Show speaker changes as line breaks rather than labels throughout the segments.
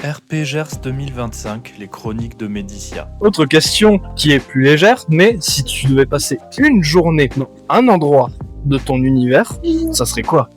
RP Gers 2025, les chroniques de Médicia.
Autre question qui est plus légère, mais si tu devais passer une journée dans un endroit de ton univers, ça serait quoi?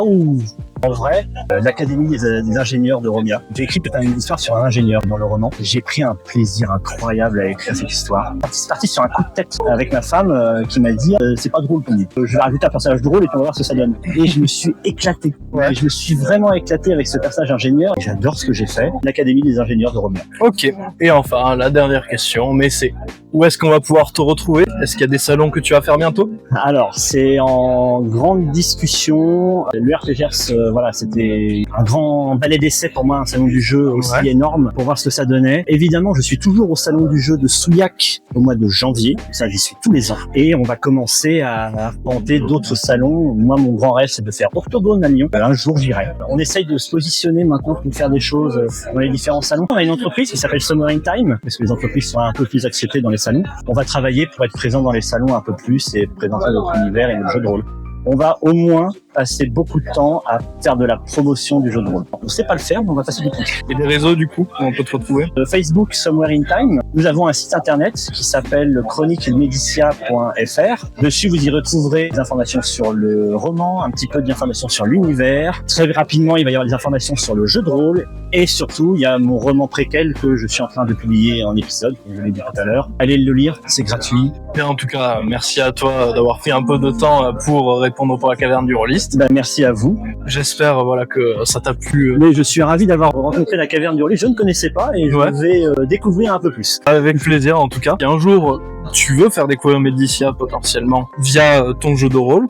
En vrai, l'Académie des ingénieurs de Romia. J'ai écrit une histoire sur un ingénieur dans le roman. J'ai pris un plaisir incroyable à écrire cette histoire. C'est parti sur un coup de tête avec ma femme qui m'a dit c'est pas drôle ton livre. Je vais rajouter un personnage drôle et tu vas voir ce que ça donne. Et je me suis éclaté. Et je me suis vraiment éclaté avec ce personnage ingénieur. J'adore ce que j'ai fait. L'Académie des ingénieurs de Romia.
Ok. Et enfin, la dernière question, mais c'est où est-ce qu'on va pouvoir te retrouver? Est-ce qu'il y a des salons que tu vas faire bientôt?
Alors, c'est en grande discussion. Le RPGers, voilà, c'était un grand balai d'essai pour moi, un salon du jeu aussi énorme pour voir ce que ça donnait. Évidemment, je suis toujours au salon du jeu de Souillac au mois de janvier. Ça, j'y suis tous les ans. Et on va commencer à arpenter d'autres salons. Moi, mon grand rêve, c'est de faire Octogone à Lyon. Un jour, j'irai. On essaye de se positionner maintenant pour faire des choses dans les différents salons. On a une entreprise qui s'appelle Summer in Time, parce que les entreprises sont un peu plus acceptées dans les salons. On va travailler pour être présent dans les salons un peu plus et présenter notre univers et notre jeu de rôle. On va au moins passer beaucoup de temps à faire de la promotion du jeu de rôle. On ne sait pas le faire, mais on va passer du temps.
Et des réseaux, du coup, où on peut te retrouver?
Facebook, Somewhere in Time. Nous avons un site internet qui s'appelle chroniquesmedia.fr. Dessus, vous y retrouverez des informations sur le roman, un petit peu d'informations sur l'univers. Très rapidement, il va y avoir des informations sur le jeu de rôle. Et surtout, il y a mon roman préquel que je suis en train de publier en épisode, comme je l'ai dit tout à l'heure. Allez le lire, c'est gratuit.
Bien, en tout cas, merci à toi d'avoir pris un peu de temps pour répondre pour la caverne du rôliste.
Merci à vous.
J'espère que ça t'a plu.
Mais je suis ravi d'avoir rencontré la caverne du rôliste. Je ne connaissais pas et je vais découvrir un peu plus.
Avec plaisir, en tout cas. Si un jour tu veux faire découvrir Médicia potentiellement via ton jeu de rôle,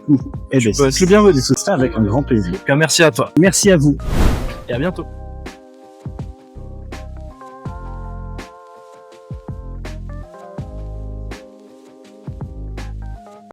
tu peux être le bienvenu.
C'est ça avec un grand plaisir.
En tout cas, merci à toi.
Merci à vous.
Et à bientôt.